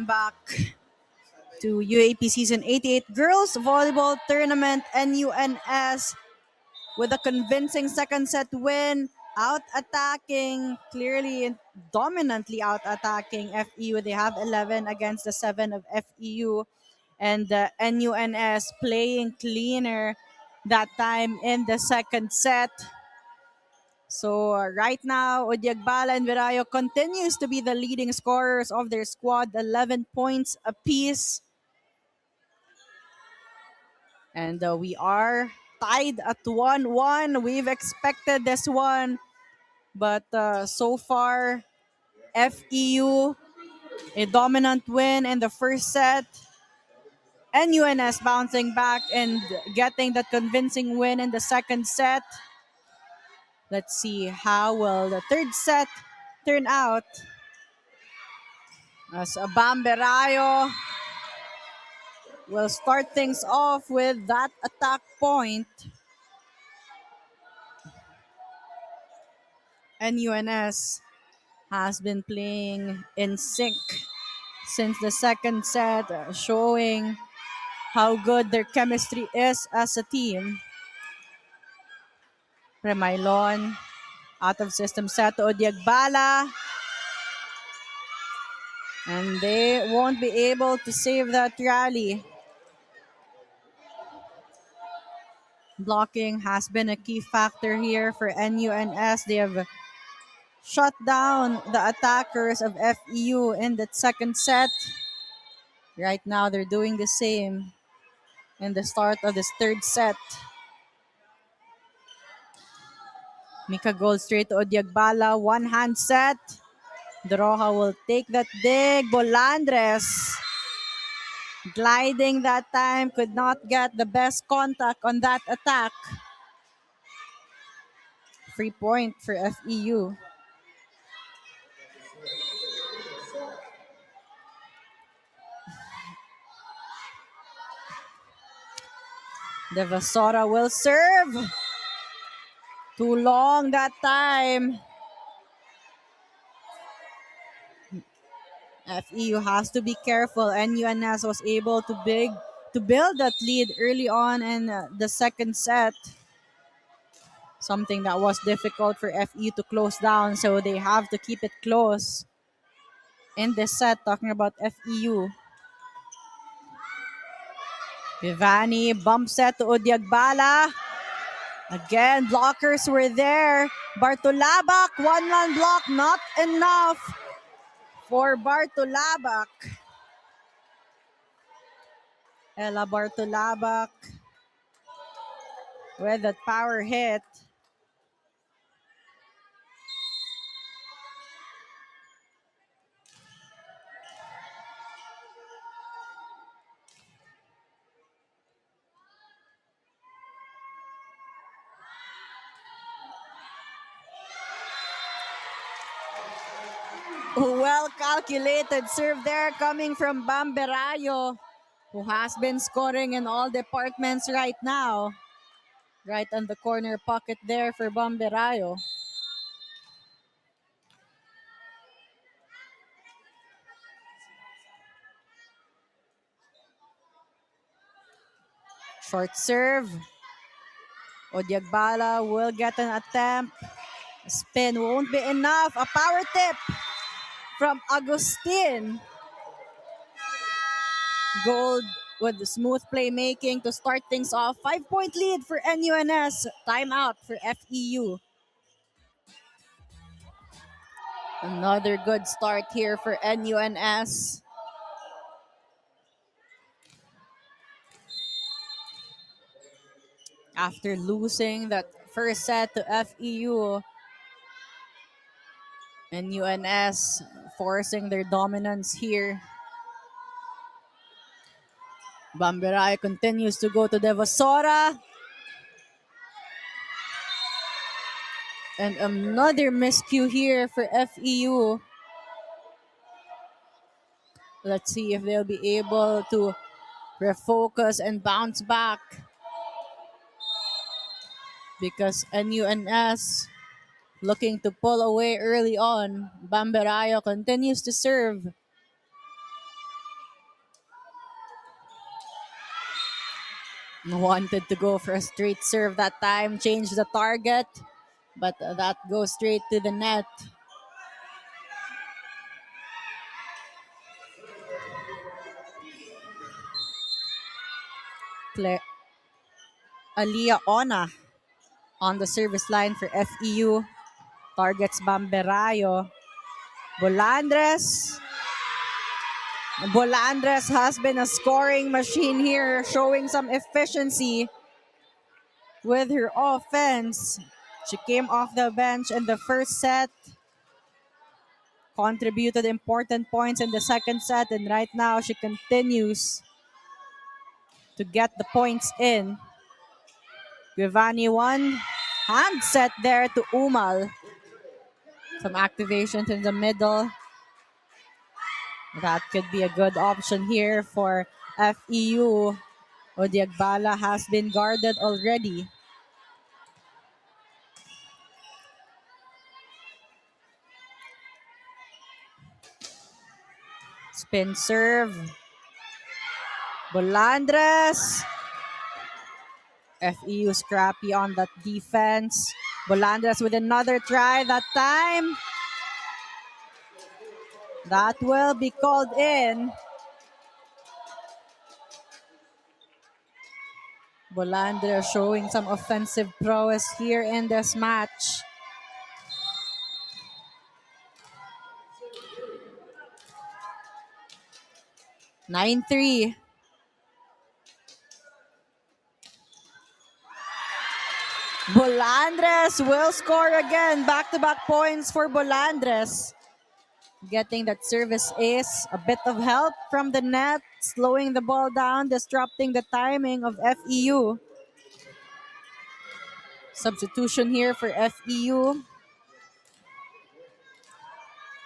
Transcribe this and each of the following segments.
Back to UAP Season 88 Girls Volleyball Tournament, NUNS with a convincing second set win, out-attacking, clearly and dominantly out-attacking FEU. They have 11 against the 7 of FEU, and NUNS playing cleaner that time in the second set. So right now, Odyagbala and Virayo continues to be the leading scorers of their squad, 11 points apiece. And we are tied at 1-1. We've expected this one, but so far, FEU, a dominant win in the first set. NUNS bouncing back and getting that convincing win in the second set. Let's see how will the third set turn out. As Bamberayo will start things off with that attack point. NUNS has been playing in sync since the second set, showing how good their chemistry is as a team. Remailon out of system set to Odyagbala. And they won't be able to save that rally. Blocking has been a key factor here for NUNS. They have shut down the attackers of FEU in that second set. Right now, they're doing the same in the start of this third set. Mika goes straight to Odyagbala. One hand set. Droha will take that dig. Bolandres gliding that time. Could not get the best contact on that attack. Free point for FEU. Devasora will serve. Too long that time. FEU has to be careful. NUNS was able to build that lead early on in the second set. Something that was difficult for FEU to close down, so they have to keep it close in this set. Talking about FEU. Vivani bump set to Odyagbala. Again, blockers were there. Bartolabak, one-man block, not enough for Bartolabak. Ella Bartolabak with that power hit. Well calculated serve there coming from Bamberayo, who has been scoring in all departments right now. Right on the corner pocket there for Bamberayo. Short serve. Odyagbala will get an attempt. Spin won't be enough. A power tip from Agustin. Gold with the smooth playmaking to start things off. 5-point lead for NUNS. Timeout for FEU. Another good start here for NUNS. After losing that first set to FEU, NUNS forcing their dominance here. Bamberayo continues to go to Devasora. And another miscue here for FEU. Let's see if they'll be able to refocus and bounce back. Because NUNS looking to pull away early on. Bamberayo continues to serve. Wanted to go for a straight serve that time, change the target, but that goes straight to the net. Aliyah Ona on the service line for FEU. Targets Bamberayo. Bolandres. Bolandres has been a scoring machine here, showing some efficiency with her offense. She came off the bench in the first set, contributed important points in the second set, and right now she continues to get the points in. Giovanni one hand set there to Umal. Some activations in the middle. That could be a good option here for FEU. Odiagbala has been guarded already. Spin serve. Bolandres. FEU scrappy on that defense. Bolandres with another try that time. That will be called in. Bolandres showing some offensive prowess here in this match. Nine three. Bolandres will score again. Back-to-back points for Bolandres. Getting that service ace. A bit of help from the net. Slowing the ball down. Disrupting the timing of FEU. Substitution here for FEU.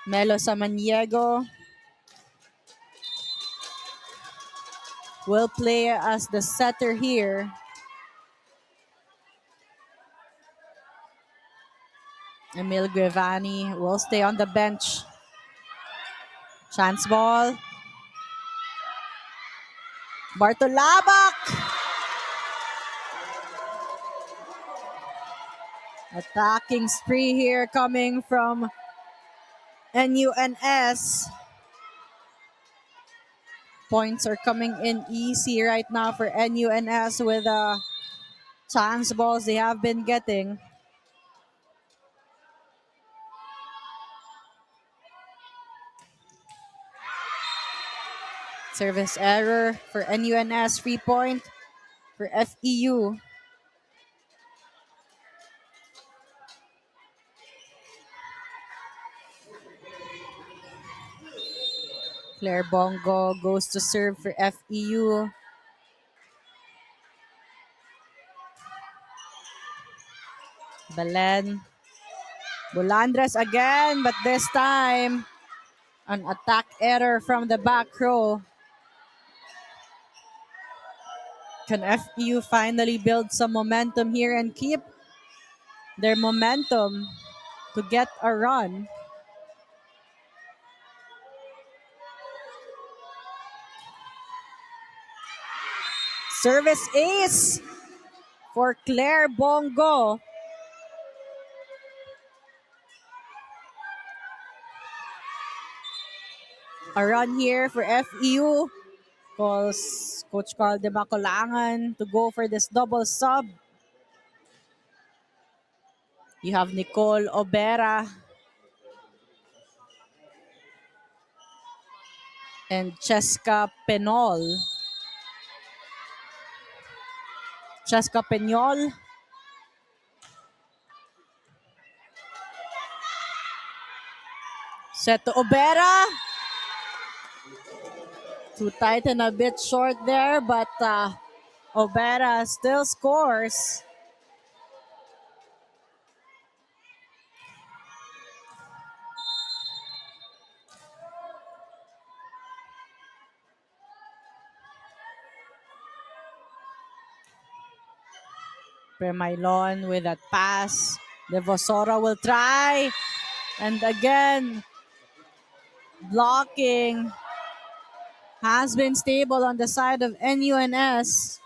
Melo Samaniego will play as the setter here. Emil Giovanni will stay on the bench. Chance ball. Bartolabak. Attacking spree here coming from NUNS. Points are coming in easy right now for NUNS with chance balls they have been getting. Service error for NUNS. 3 point for FEU. Claire Bongo goes to serve for FEU. Belen. Bolandres again, but this time an attack error from the back row. Can FEU finally build some momentum here and keep their momentum to get a run? Service ace for Claire Bongo. A run here for FEU. Calls Coach Carl de Macolangan to go for this double sub. You have Nicole Obera and Cheska Penol. Cheska Penol. Set to Obera. Too tight and a bit short there, but Obera still scores. Premailon with that pass. Devosora will try. And again, blocking has been stable on the side of NUNS.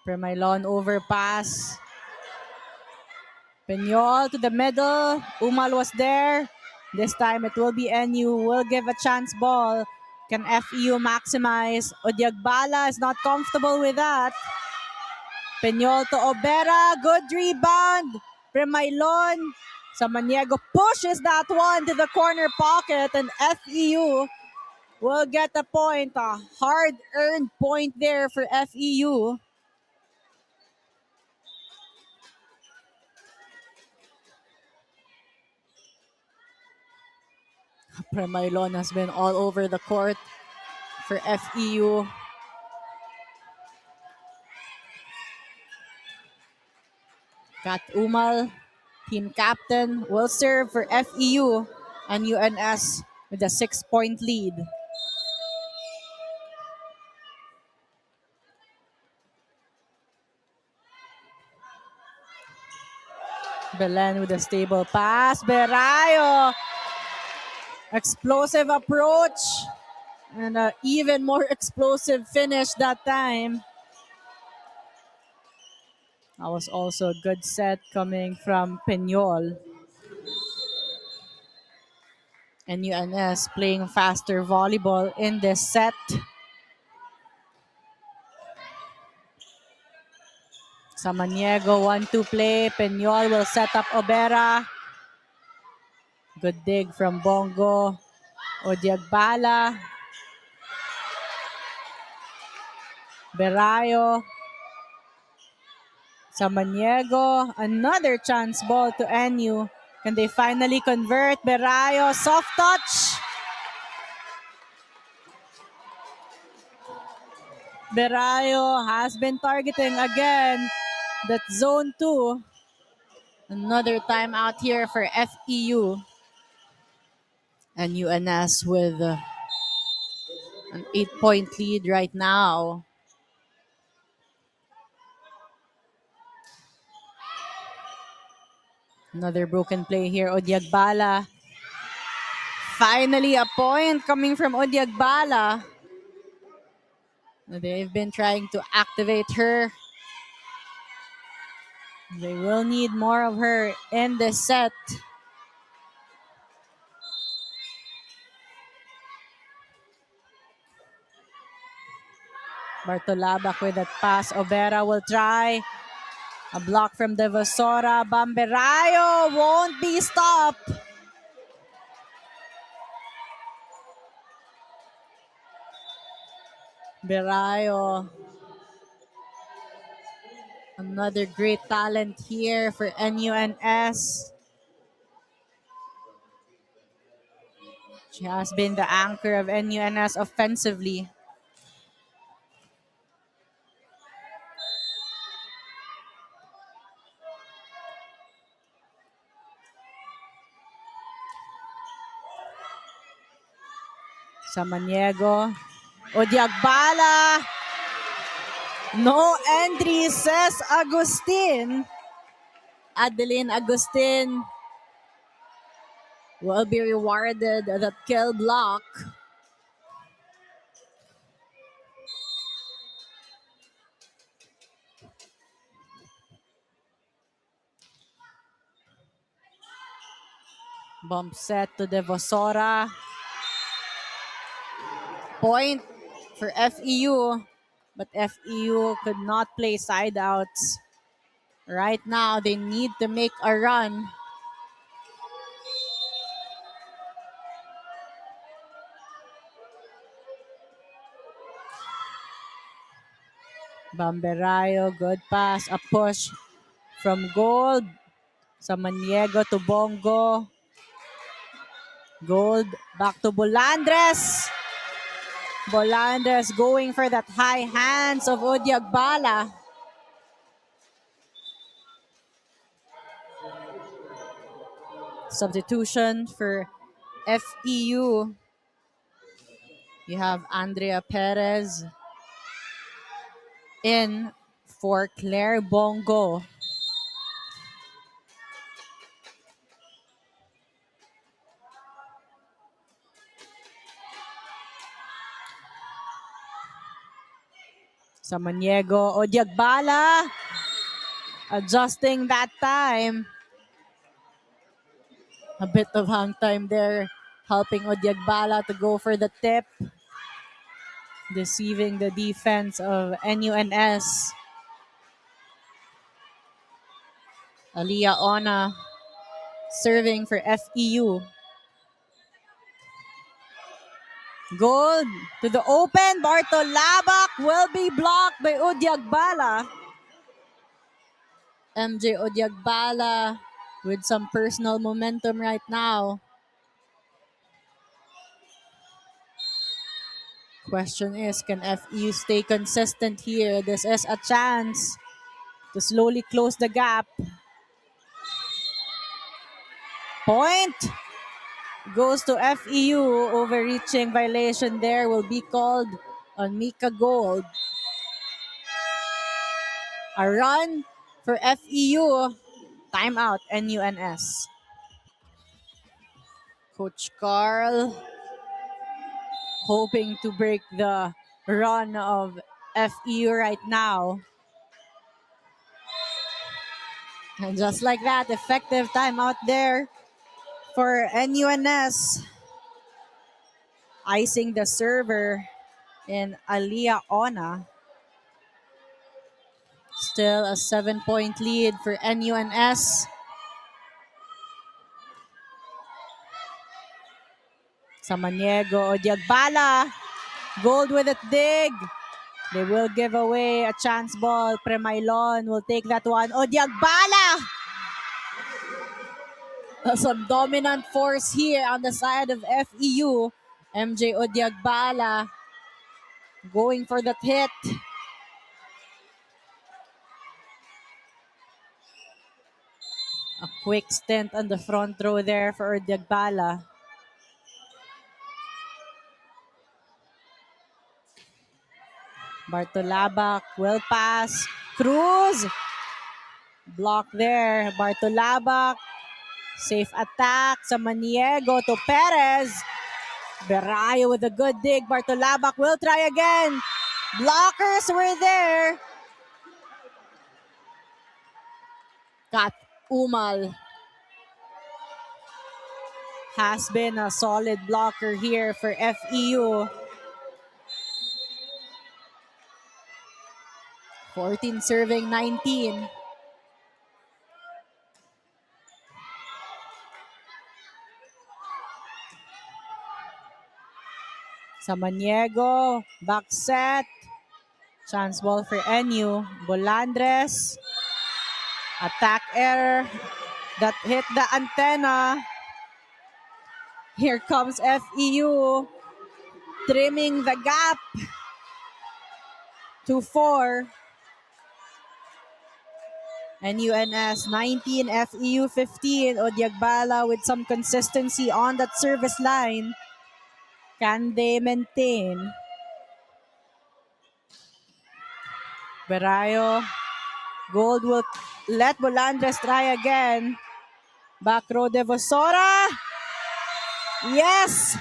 Premailon overpass. Peñol to the middle. Umal was there. This time it will be NU. Will give a chance ball. Can FEU maximize? Odiagbala is not comfortable with that. Peñol to Obera. Good rebound. Premailon. Samaniego pushes that one to the corner pocket, and FEU will get a point. A hard-earned point there for FEU. Premailon has been all over the court for FEU. Kat Umal, team captain, will serve for FEU and UNS with a 6-point lead. Belen with a stable pass. Berayo. Explosive approach. And an even more explosive finish that time. That was also a good set coming from Peñol. And UNS playing faster volleyball in this set. Samaniego 1-2 play. Peñol will set up Obera. Good dig from Bongo. Odiagbala. Berayo. Samaniego. Another chance ball to NU. Can they finally convert? Berayo. Soft touch. Berayo has been targeting again. That's zone 2. Another timeout here for FEU. And UNS with an 8-point lead right now. Another broken play here. Odiagbala. Finally a point coming from Odiagbala. They've been trying to activate her. They will need more of her in this set. Bartolabak with that pass. Obera will try. A block from Devasora. Bamberayo won't be stopped. Berayo. Another great talent here for NUNS. She has been the anchor of NUNS offensively. Samaniego. Odiagbala. No entry, says Agustin. Adeline Agustin will be rewarded that kill block. Bump set to Devasora. Point for FEU, but FEU could not play side outs. Right now, they need to make a run. Bamberayo, good pass, a push from Gold. Samaniego to Bongo. Gold back to Bolandres. Bolandres going for that high hands of Odiagbala. Substitution for FEU. You have Andrea Perez in for Claire Bongo. Samaniego, Odiagbala adjusting that time. A bit of hang time there, helping Odiagbala to go for the tip, deceiving the defense of NUNS. Aliyah Ona serving for FEU. Gold to the open. Bartolabak will be blocked by Odiagbala. MJ Odiagbala with some personal momentum right now. Question is, can FEU stay consistent here? This is a chance to slowly close the gap. Point goes to FEU. Overreaching violation there will be called on Mika Gold. A run for FEU. Timeout, NUNS. Coach Carl hoping to break the run of FEU right now. And just like that, effective timeout there for NUNS. Icing the server in Aliyah Ona. Still a 7-point lead for NUNS. Samaniego, Odiagbala. Gold with it dig. They will give away a chance ball. Premailon will take that one. Odiagbala! Some dominant force here on the side of FEU. MJ Odiagbala going for that hit. A quick stint on the front row there for Odiagbala. Bartolabak will pass. Cruz. Block there. Bartolabak. Safe attack. Samaniego to Perez. Berayo with a good dig. Bartolabak will try again. Blockers were there. Kat Umal has been a solid blocker here for FEU. 14 serving 19. Samaniego, back set. Chance ball for NU. Bolandres. Attack error. That hit the antenna. Here comes FEU. Trimming the gap to 4. NUNS 19, FEU 15. Odiagbala with some consistency on that service line. Can they maintain? Berayo. Gold will let Bolandres try again. Back row de Vosora. Yes!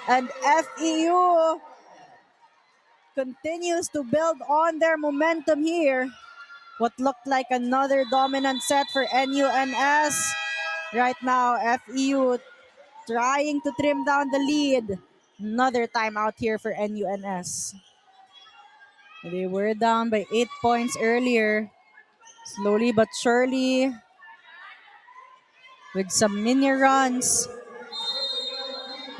And FEU continues to build on their momentum here. What looked like another dominant set for NUNS. Right now, FEU trying to trim down the lead. Another timeout here for NUNS. They were down by 8 points earlier. Slowly but surely, with some mini runs,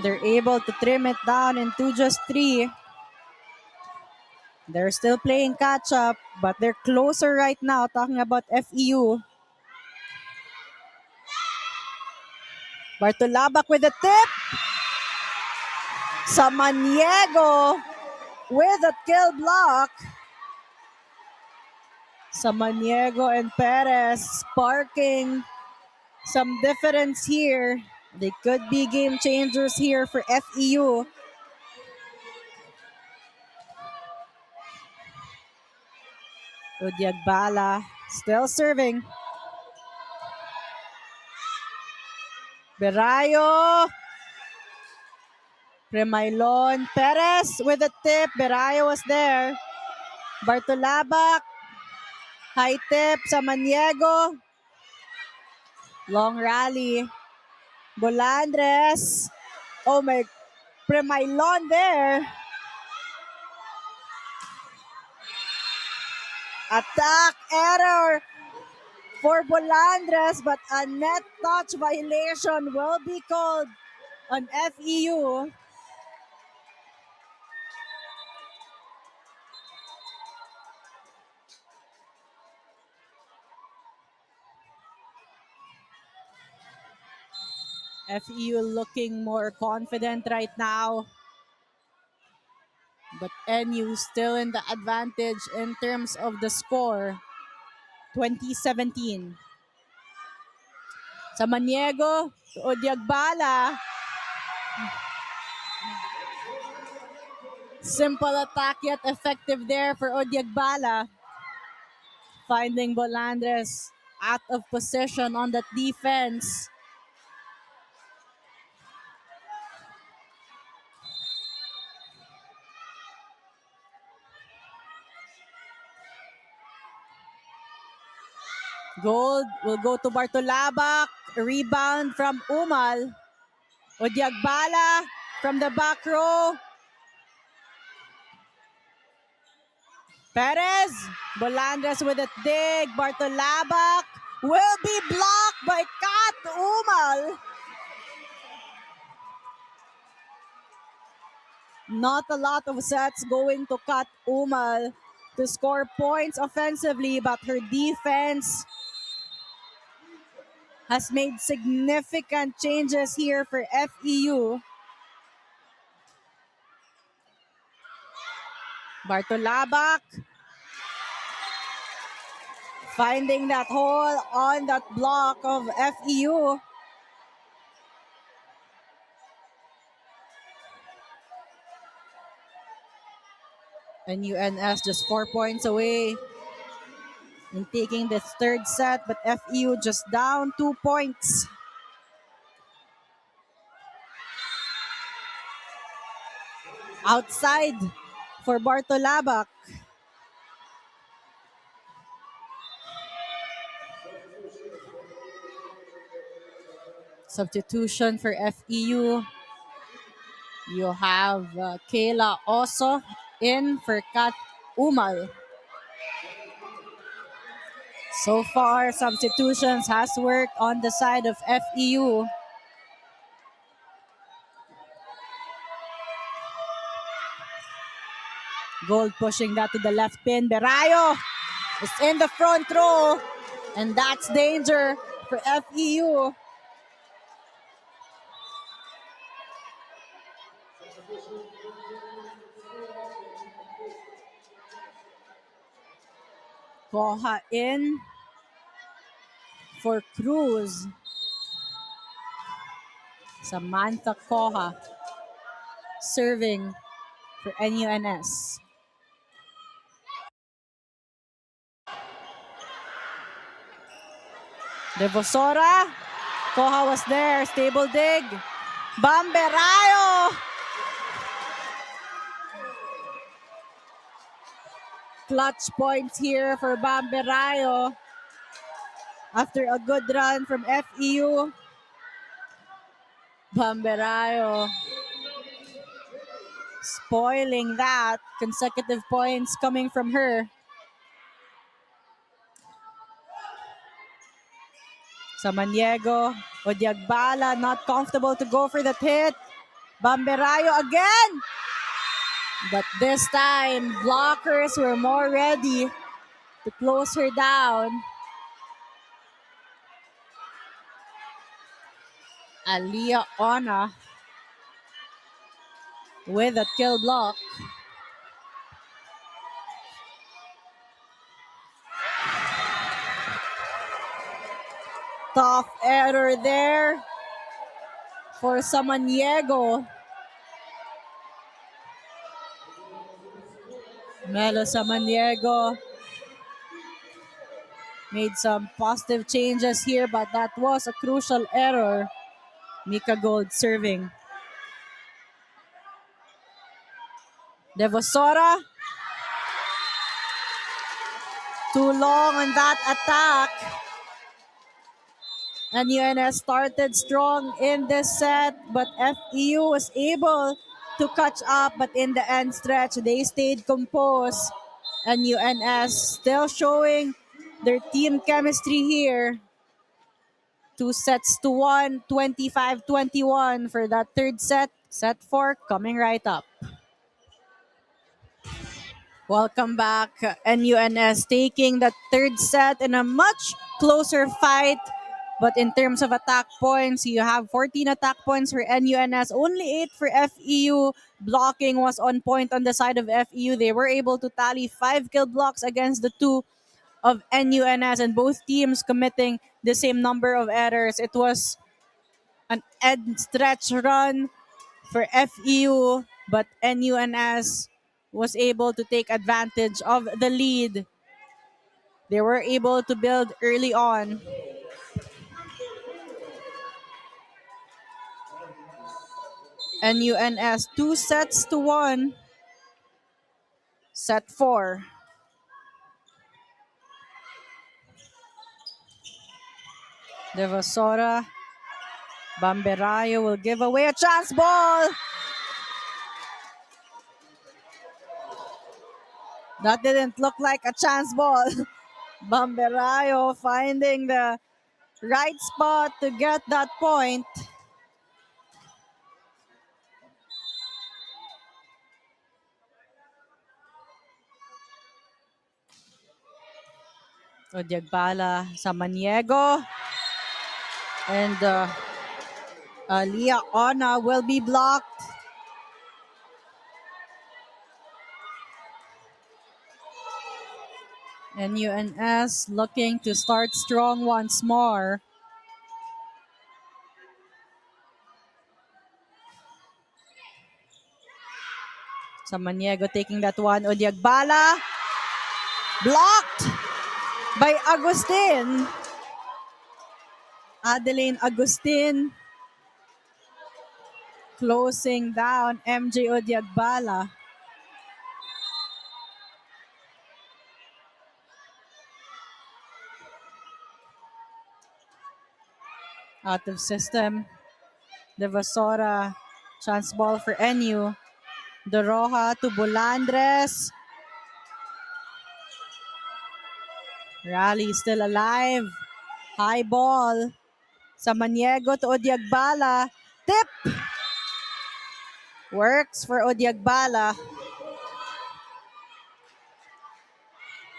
they're able to trim it down into just 3. They're still playing catch up, but they're closer right now, talking about FEU. Bartolabak with a tip. Samaniego with a kill block. Samaniego and Perez sparking some difference here. They could be game changers here for FEU. Odiagbala still serving. Berayo. Premailon. Perez with a tip. Berayo was there. Bartolabak. High tip sa Maniego. Long rally. Bolandres. Oh my, Premailon there. Attack error for Bolandres, but a net touch violation will be called on FEU. FEU looking more confident right now. But NU still in the advantage in terms of the score. 2017. Sa Maniego, Odiagbala. Simple attack yet effective there for Odiagbala. Finding Bolandres out of position on that defense. Gold will go to Bartolabak. Rebound from Umal. Odiagbala from the back row. Perez. Bolandres with a dig. Bartolabak will be blocked by Kat Umal. Not a lot of sets going to Kat Umal to score points offensively, but her defense has made significant changes here for FEU. Bartolabak finding that hole on that block of FEU. And UNS just 4 points away in taking this third set, but FEU just down 2 points. Outside for Bartolabak. Substitution for FEU. You have Kayla Oso in for Kat Umal. So far, substitutions has worked on the side of FEU. Gold pushing that to the left pin. Berayo is in the front row. And that's danger for FEU. Koha in for Cruz. Samantha Koha serving for NUNS. Devosora. Koha was there. Stable dig. Bamberayo. Clutch points here for Bamberayo. After a good run from FEU. Bamberayo spoiling that. Consecutive points coming from her. Samaniego, Odiagbala not comfortable to go for that hit. Bamberayo again. But this time, blockers were more ready to close her down. Aliyah Ona with a kill block. Tough error there for Samaniego. Melo Samaniego made some positive changes here, but that was a crucial error. Mika Gold serving. Devosora. Too long on that attack. And UNS started strong in this set, but FEU was able to catch up. But in the end stretch, they stayed composed. And UNS still showing their team chemistry here. 2-1, 25-21 for that third set. Set 4 coming right up. Welcome back. NUNS taking the third set in a much closer fight. But in terms of attack points, you have 14 attack points for NUNS, only 8 for FEU. Blocking was on point on the side of FEU. They were able to tally 5 kill blocks against the 2 of NUNS, and both teams committing the same number of errors. It was an end stretch run for FEU, but NUNS was able to take advantage of the lead. They were able to build early on. NUNS 2-1. Set 4. Devasora. Bamberayo will give away a chance ball. That didn't look like a chance ball. Bamberayo finding the right spot to get that point. Odiagbala Samaniego. And Leah Ona will be blocked. And UNS looking to start strong once more. Samaniego taking that one. Odiagbala blocked by Agustin. Adeline Agustin closing down MJ Odiagbala. Out of system. Devasora, chance ball for NU. Doroha to Bulandres. Rally still alive. High ball. Samaniego to Odiagbala. Tip! Works for Odiagbala.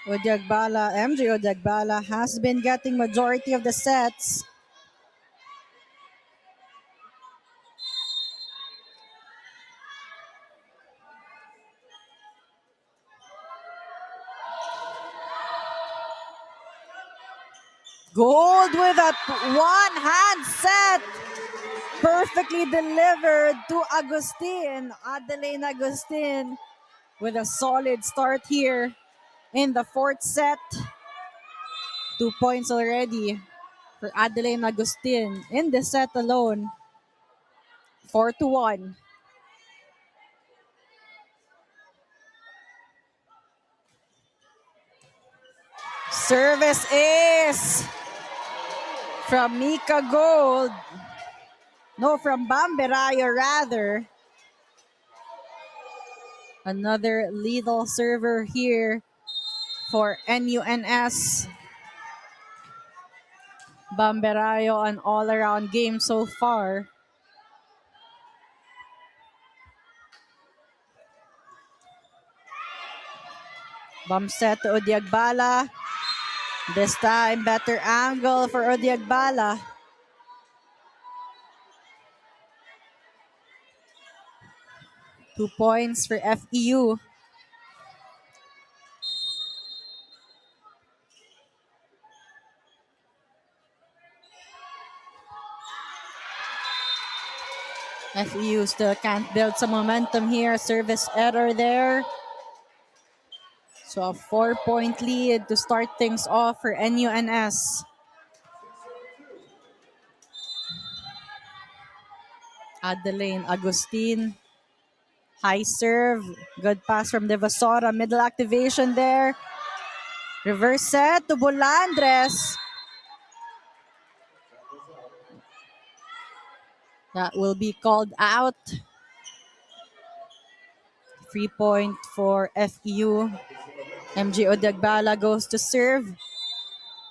MJ Odiagbala has been getting majority of the sets. Gold with a one-hand set. Perfectly delivered to Agustin. Adeline Agustin with a solid start here in the fourth set. 2 points already for Adeline Agustin in this set alone. 4-1. Service ace from Mika Gold. No, from Bamberayo rather. Another lethal server here for NUNS. Bamberayo, an all-around game so far. Bump set to Odiagbala. This time, better angle for Odiagbala. Two points for FEU. FEU still can't build some momentum here. Service error there. So a 4-point lead to start things off for NUNS. Adeline Agustin. High serve. Good pass from Devasora. Middle activation there. Reverse set to Bolandres. That will be called out. 3 point for FEU. MJ Odiagbala goes to serve.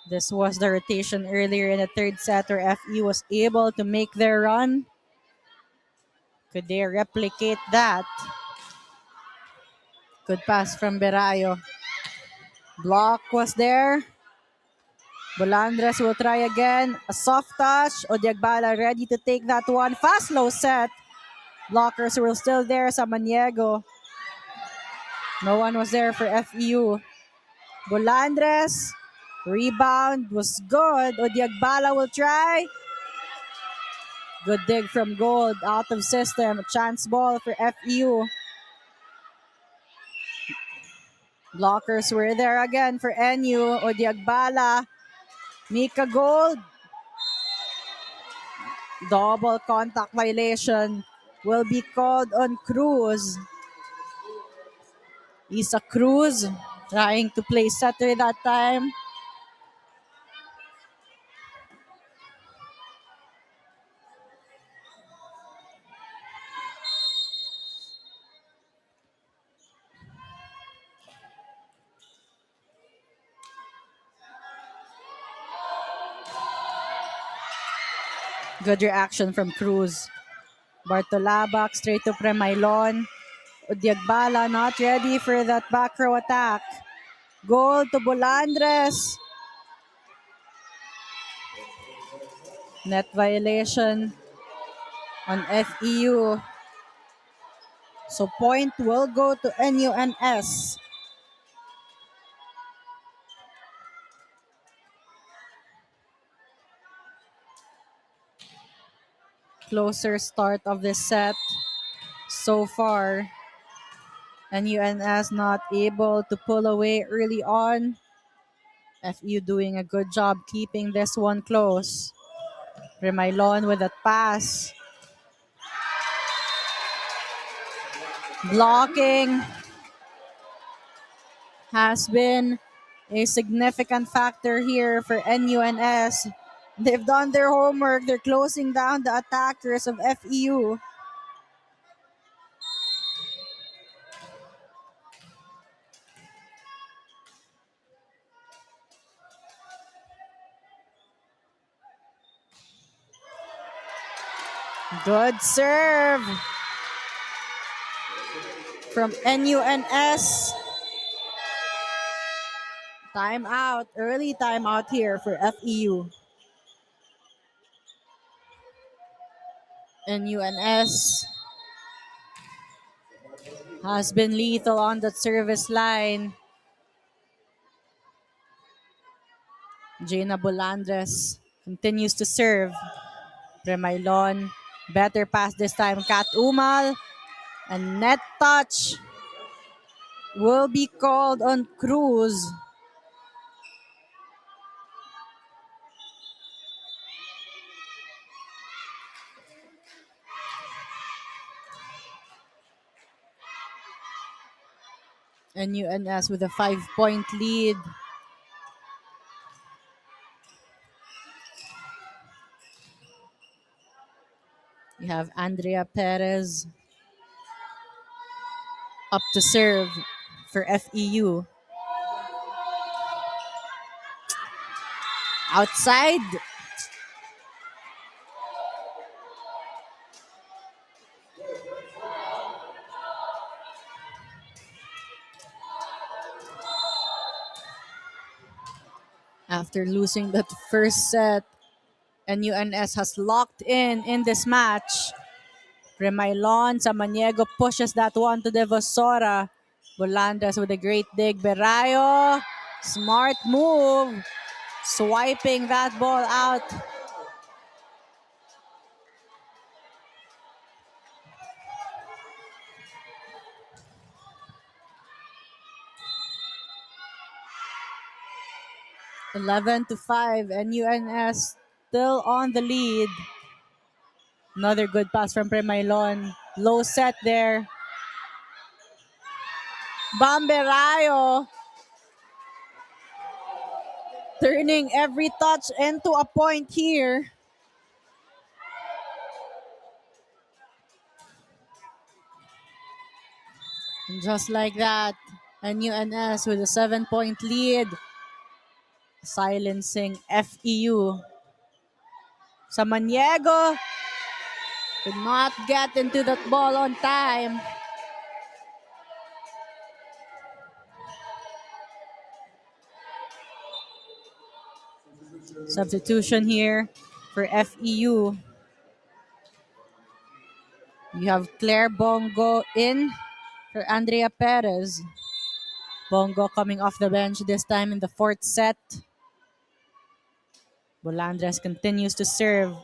This was the rotation earlier in the third set where FEU was able to make their run. Could they replicate that? Good pass from Berayo. Block was there. Bolandres will try again. A soft touch. Odiagbala ready to take that one. Fast low set. Blockers were still there. Samaniego. No one was there for FEU. Bolandres. Rebound was good. Odiagbala will try. Good dig from Gold. Out of system. Chance ball for FEU. Blockers were there again for NU. Odiagbala. Mika Gold. Double contact violation will be called on Cruz. Isa Cruz trying to play setter that time. Good reaction from Cruz. Bartolabak straight to Premailon. Odiagbala not ready for that back row attack. Goal to Bolandres. Net violation on FEU. So point will go to NUNS. Closer start of this set so far. NUNS not able to pull away early on. FEU doing a good job keeping this one close. Remailon with that pass. Blocking has been a significant factor here for NUNS. They've done their homework. They're closing down the attackers of FEU. Good serve from NUNS. Timeout, early timeout here for FEU. NUNS has been lethal on that service line. Jaina Bolandres continues to serve. Remailon, better pass this time. Kat Umal, and net touch will be called on Cruz. NUNS with a 5-point lead. We have Andrea Perez up to serve for FEU. Outside. After losing that first set, NUNS has locked in this match. Remailon, Samaniego pushes that one to Devosora. Bolandres with a great dig. Berayo, smart move. Swiping that ball out. (11-5), NUNS still on the lead. Another good pass from Premailon. Low set there. Bam Berayo turning every touch into a point here. And just like that, NUNS with a 7-point lead, silencing FEU. Samaniego could not get into that ball on time. Substitution here for FEU. You have Claire Bongo in for Andrea Perez. Bongo coming off the bench this time in the fourth set. Bolandres continues to serve.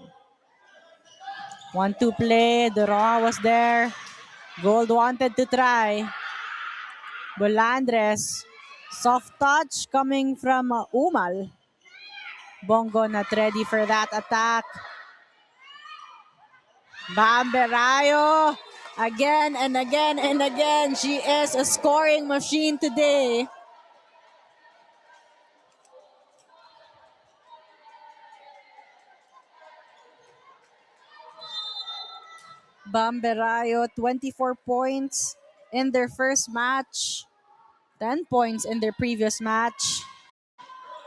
1-2 play. Doroa was there. Gold wanted to try. Bolandres. Soft touch coming from Umal. Bongo not ready for that attack. Bamberayo. Again and again and again. She is a scoring machine today. Bamberayo, 24 points in their first match. 10 points in their previous match.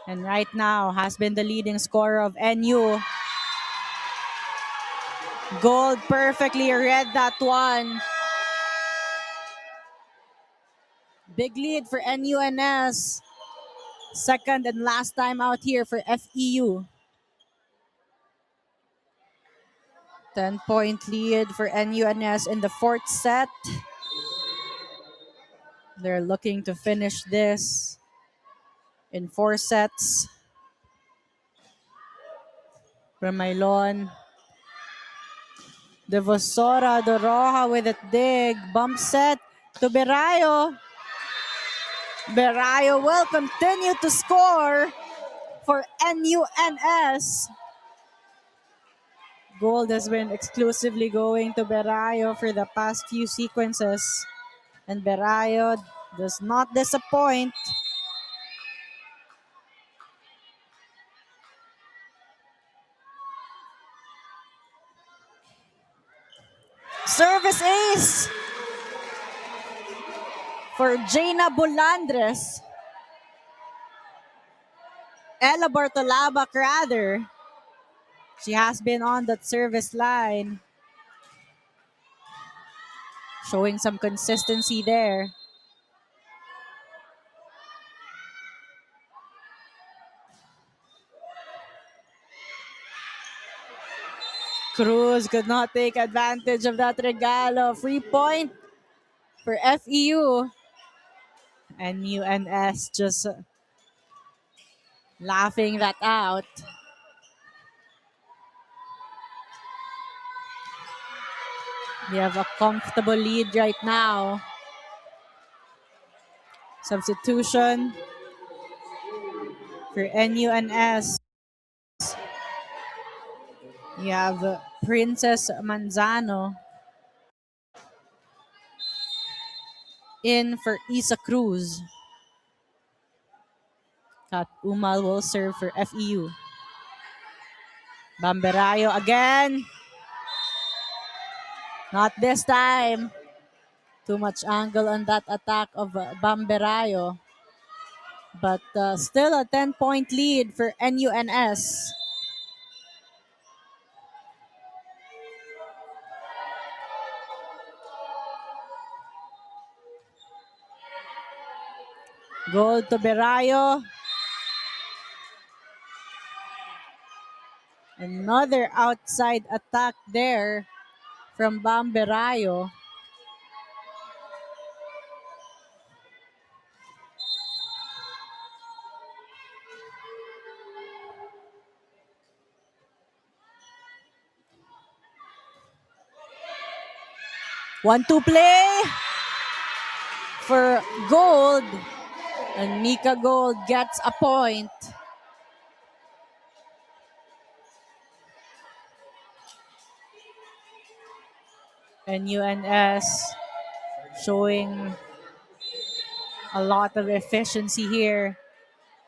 And right now has been the leading scorer of NU. Gold perfectly read that one. Big lead for NUNS. Second and last time out here for FEU. 10-point lead for NUNS in the fourth set. They're looking to finish this in 4 sets. Remailon. Devosora, Doroja with a dig. Bump set to Berayo. Berayo will continue to score for NUNS. Gold has been exclusively going to Berayo for the past few sequences. And Berayo does not disappoint. Service ace for Jaina Bolandres. Ella Bartolabak rather. She has been on that service line. Showing some consistency there. Cruz could not take advantage of that regalo. Free point for FEU. And UNS just laughing that out. They have a comfortable lead right now. Substitution for NUNS. You have Princess Manzano in for Isa Cruz. Kat Umal will serve for FEU. Bamberayo again. Not this time. Too much angle on that attack of Bamberayo. But still a 10-point lead for NUNS. Goal to Berayo. Another outside attack there from Bamberayo. One-two play for Gold. And Mika Gold gets a point. And UNS showing a lot of efficiency here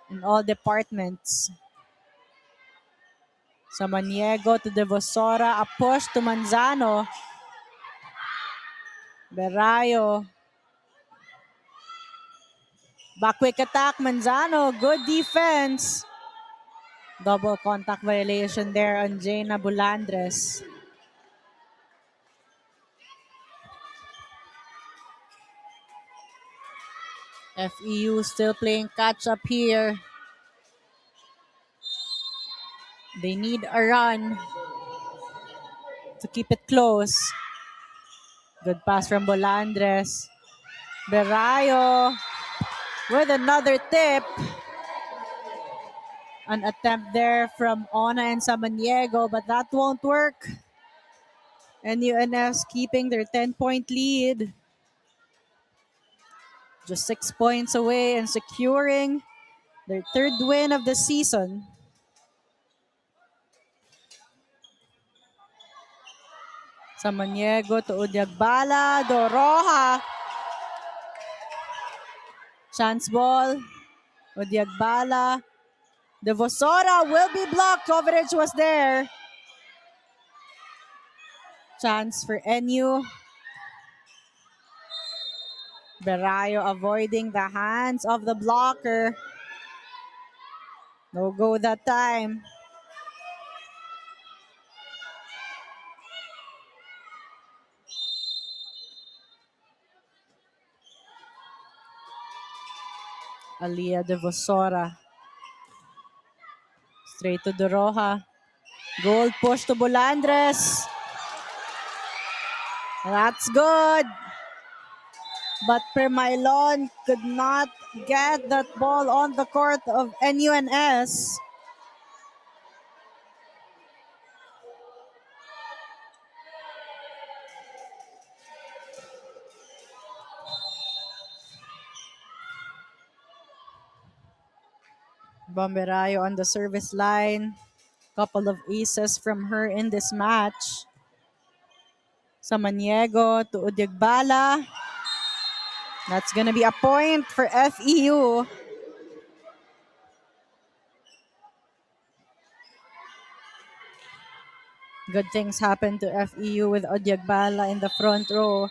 in all departments. Samaniego to Devosora, a push to Manzano. Berayo. Back quick attack, Manzano. Good defense. Double contact violation there on Jaina Bulandres. FEU still playing catch up here. They need a run to keep it close. Good pass from Bulandres. Berayo with another tip. An attempt there from Ona and Samaniego, but that won't work. And UNS keeping their 10-point lead. Just 6 points away and securing their third win of the season. Samaniego to Udyagbala, Doroha. Chance ball. Udyagbala. Devosora will be blocked. Coverage was there. Chance for NU. Berayo avoiding the hands of the blocker. No go that time. Alia Devosora. Straight to Doroha. Goal push to Bulandres. That's good. But Permailon could not get that ball on the court of NUNS. Bomberayo on the service line. Couple of aces from her in this match. Samaniego to Udyagbala. That's gonna be a point for FEU. Good things happen to FEU with Udyagbala in the front row.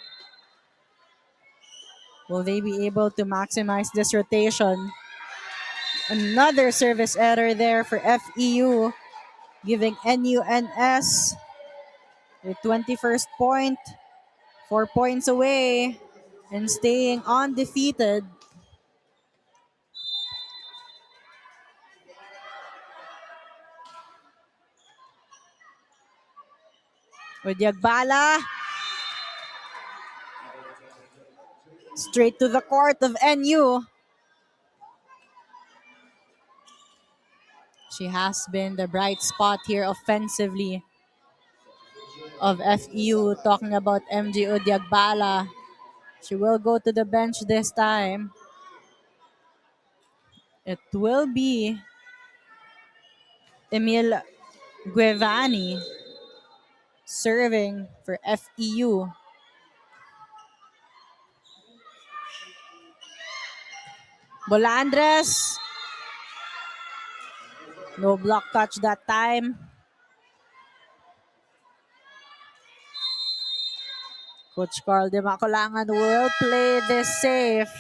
Will they be able to maximize this rotation? Another service error there for FEU, giving NUNS their 21st point, 4 points away, and staying undefeated. Udyagbala. Straight to the court of NU. She has been the bright spot here offensively of FEU. Talking about MG Udyagbala. She will go to the bench this time. It will be Emil Guevani serving for FEU. Bulandres. No block touch that time. Coach Carl De Macolangan will play this safe.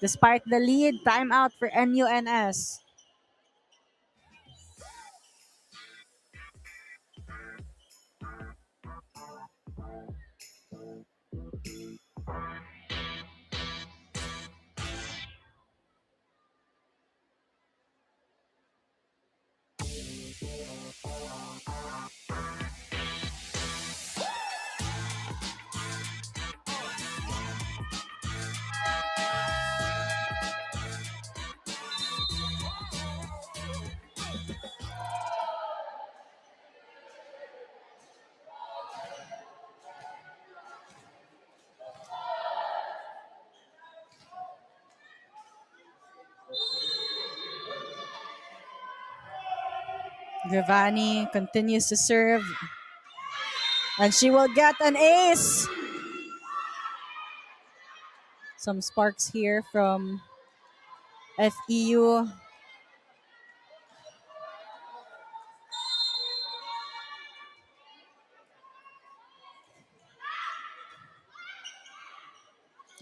Despite the lead, timeout for NUNS. Giovanni continues to serve. And she will get an ace. Some sparks here from FEU.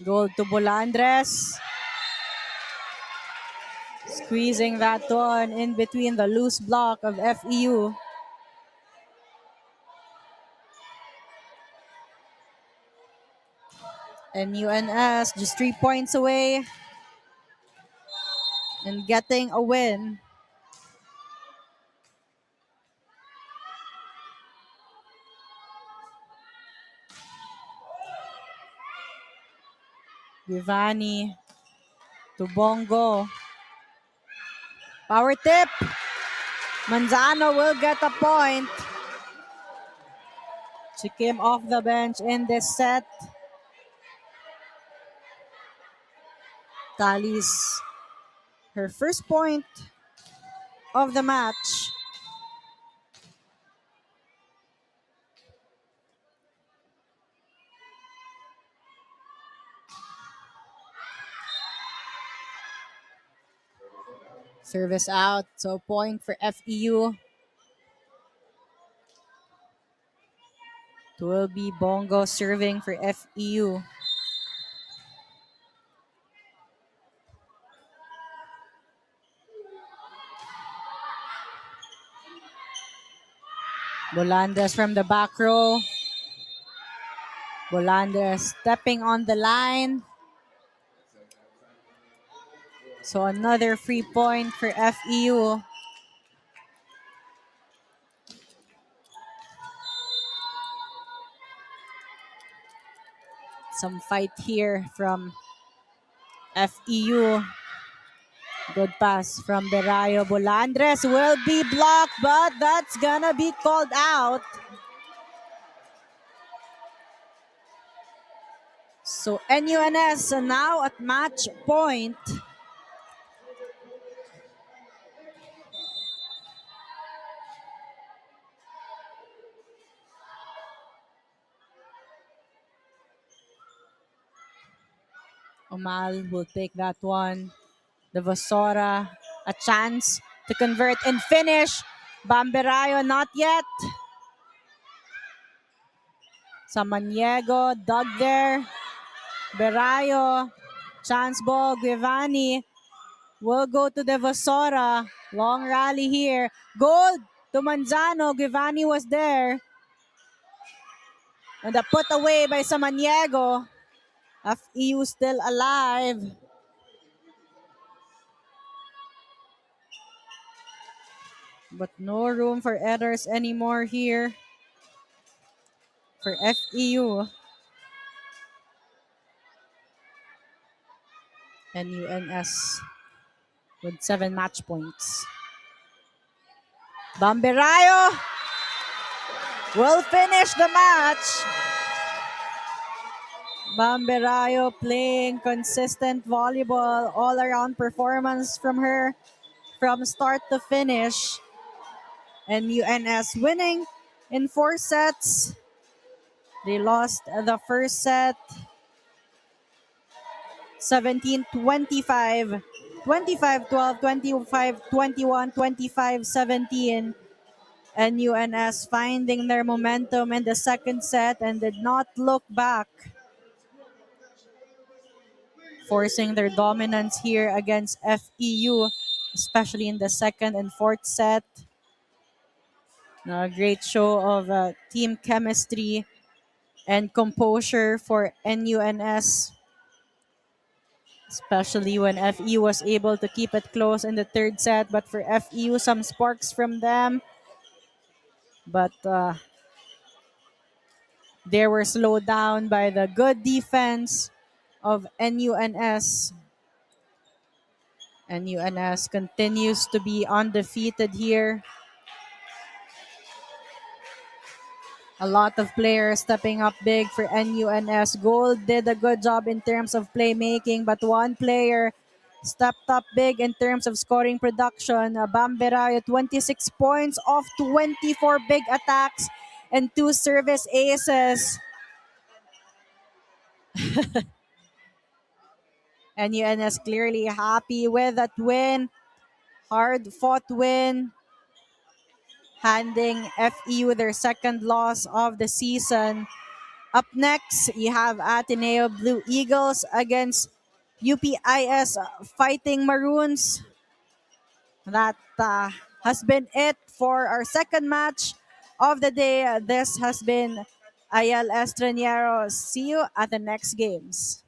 Goal to Bolandres. Squeezing that one in between the loose block of FEU. And UNS just 3 points away and getting a win. Givani to Bongo. Power tip. Manzano will get a point. She came off the bench in this set. Tallies her first point of the match. Service out, so point for FEU. It will be Bongo serving for FEU. Bolandres from the back row. Bolandres stepping on the line. So another free point for FEU. Some fight here from FEU. Good pass from Berayo. Bolandres will be blocked, but that's gonna be called out. So NUNS now at match point. Omal will take that one. The Vasora, a chance to convert and finish. Bamberayo, not yet. Samaniego dug there. Berayo, chance ball. Guevani will go to the Vasora. Long rally here. Goal to Manzano. Guevani was there. And a put away by Samaniego. FEU still alive. But no room for errors anymore here for FEU. And UNS with 7 match points. Bamberayo will finish the match. Bamberayo playing consistent volleyball, all-around performance from her from start to finish. And UNS winning in 4 sets. They lost the first set 17-25, 25-12, 25-21, 25-17. And UNS finding their momentum in the second set and did not look back, forcing their dominance here against FEU, especially in the second and fourth set. A great show of team chemistry and composure for NUNS, especially when FEU was able to keep it close in the third set. But for FEU, some sparks from them. But they were slowed down by the good defense of NUNS. NUNS continues to be undefeated here. A lot of players stepping up big for NUNS. Gold did a good job in terms of playmaking, but one player stepped up big in terms of scoring production. Bamberayo, 26 points off 24 big attacks and 2 service aces. NUNS clearly happy with that win. Hard-fought win, handing FEU their second loss of the season. Up next, you have Ateneo Blue Eagles against UPIS Fighting Maroons. That has been it for our second match of the day. This has been Ayal Estraniero. See you at the next games.